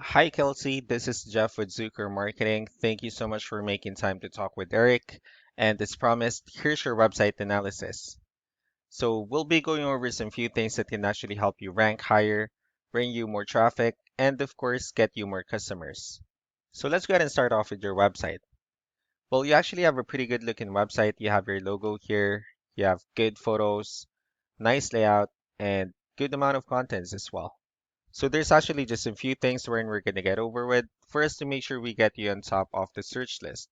Hi, Kelsey. This is Jeff with Zucker Marketing. Thank you so much for making time to talk with Eric. And as promised, here's your website analysis. So we'll be going over some few things that can actually help you rank higher, bring you more traffic, and of course, get you more customers. So let's go ahead and start off with your website. Well, you actually have a pretty good looking website. You have your logo here, you have good photos, nice layout, and good amount of contents as well. So there's actually just a few things we're going to get over with for us to make sure we get you on top of the search list.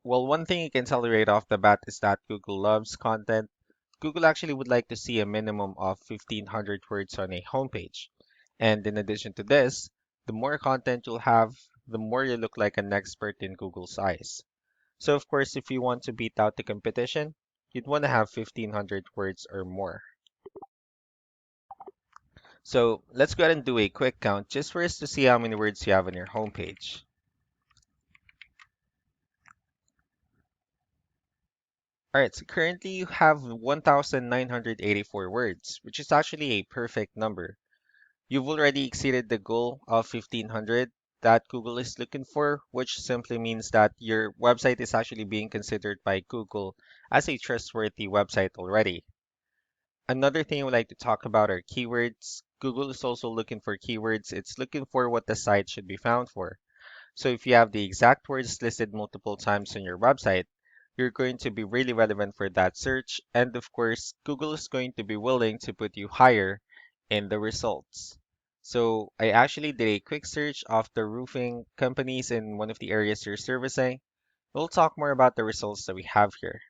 Well, one thing you can tell right off the bat is that Google loves content. Google actually would like to see a minimum of 1,500 words on a homepage. And in addition to this, the more content you'll have, the more you look like an expert in Google's eyes. So of course, if you want to beat out the competition, you'd want to have 1,500 words or more. So let's go ahead and do a quick count just for us to see how many words you have on your homepage. All right, so currently you have 1,984 words, which is actually a perfect number. You've already exceeded the goal of 1,500 that Google is looking for, which simply means that your website is actually being considered by Google as a trustworthy website already. Another thing I would like to talk about are keywords. Google is also looking for keywords. It's looking for what the site should be found for. So if you have the exact words listed multiple times on your website, you're going to be really relevant for that search. And of course, Google is going to be willing to put you higher in the results. So I actually did a quick search of the roofing companies in one of the areas you're servicing. We'll talk more about the results that we have here.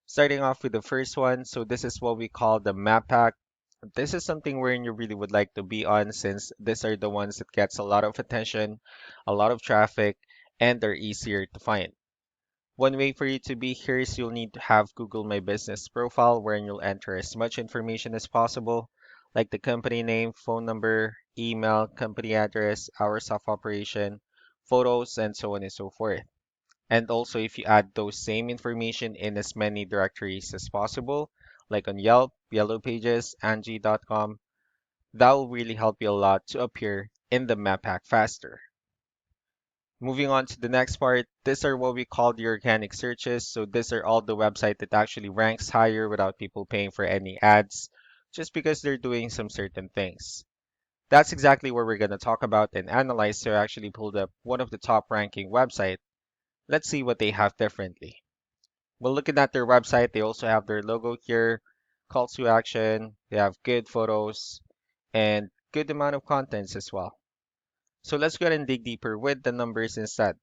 Starting off with the first one, so this is what we call the map pack. This is something wherein you really would like to be on since these are the ones that gets a lot of attention, a lot of traffic, and they're easier to find. One way for you to be here is you'll need to have Google My Business profile wherein you'll enter as much information as possible, like the company name, phone number, email, company address, hours of operation, photos, and so on and so forth. And also, if you add those same information in as many directories as possible, like on Yelp, Yellow Pages, Angie.com, that will really help you a lot to appear in the map pack faster. Moving on to the next part, these are what we call the organic searches. So these are all the website that actually ranks higher without people paying for any ads, just because they're doing some certain things. That's exactly what we're going to talk about and analyze. So I actually pulled up one of the top ranking website. Let's see what they have differently. Well, looking at their website, they also have their logo here, calls to action, they have good photos, and good amount of contents as well. So let's go ahead and dig deeper with the numbers instead.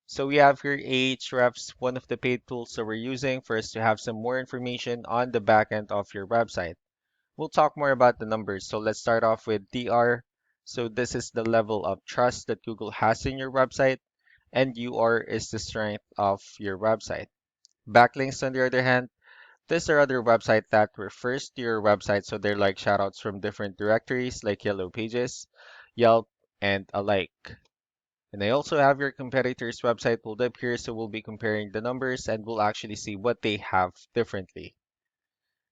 So we have here Ahrefs, one of the paid tools that we're using for us to have some more information on the back end of your website. We'll talk more about the numbers. So let's start off with DR. So this is the level of trust that Google has in your website, and UR is the strength of your website. Backlinks, on the other hand, these are other websites that refers to your website, so they're like shoutouts from different directories like Yellow Pages, Yelp, and alike. And I also have your competitor's website pulled up here, so we'll be comparing the numbers and we'll actually see what they have differently.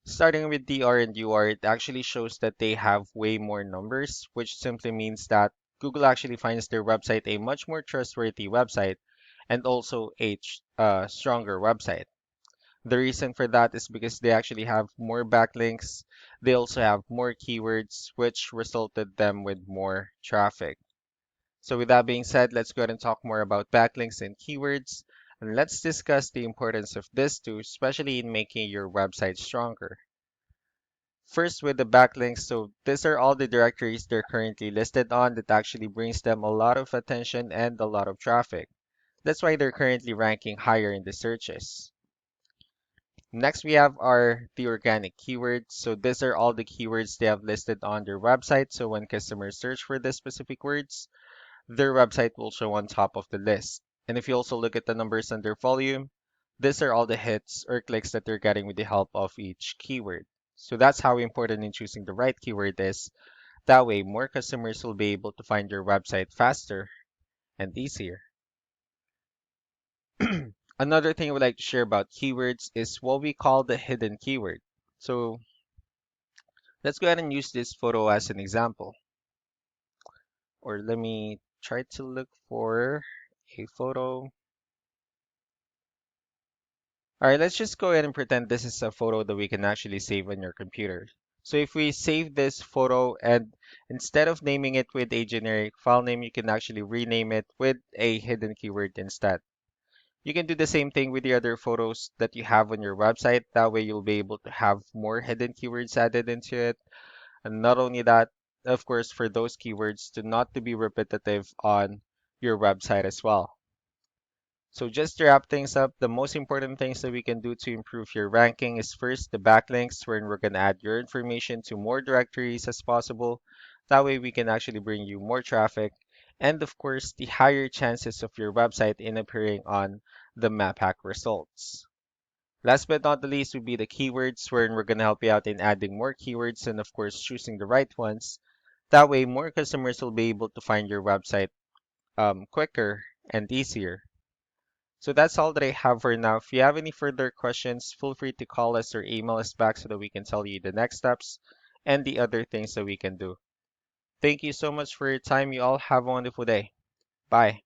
Starting with DR and UR, it actually shows that they have way more numbers, which simply means that Google actually finds their website a much more trustworthy website and also a stronger website. The reason for that is because they actually have more backlinks. They also have more keywords, which resulted them with more traffic. So with that being said, let's go ahead and talk more about backlinks and keywords. And let's discuss the importance of this too, especially in making your website stronger. First, with the backlinks, so these are all the directories they're currently listed on that actually brings them a lot of attention and a lot of traffic. That's why they're currently ranking higher in the searches. Next, we have the organic keywords. So these are all the keywords they have listed on their website. So when customers search for the specific words, their website will show on top of the list. And if you also look at the numbers under volume, these are all the hits or clicks that they're getting with the help of each keyword. So that's how important in choosing the right keyword is. That way, more customers will be able to find your website faster and easier. Another thing I would like to share about keywords is what we call the hidden keyword. So let's go ahead and use this photo as an example. or let me try to look for a photo. All right, let's just go ahead and pretend this is a photo that we can actually save on your computer. So if we save this photo and instead of naming it with a generic file name, you can actually rename it with a hidden keyword instead. You can do the same thing with the other photos that you have on your website. That way you'll be able to have more hidden keywords added into it. And not only that, of course, for those keywords to not to be repetitive on your website as well. So just to wrap things up, the most important things that we can do to improve your ranking is first the backlinks, wherein we're going to add your information to more directories as possible. That way we can actually bring you more traffic. And of course, the higher chances of your website in appearing on the map hack results. Last but not the least would be the keywords, wherein we're going to help you out in adding more keywords and of course choosing the right ones. That way more customers will be able to find your website quicker and easier. So that's all that I have for now. If you have any further questions, feel free to call us or email us back so that we can tell you the next steps and the other things that we can do. Thank you so much for your time. You all have a wonderful day. Bye.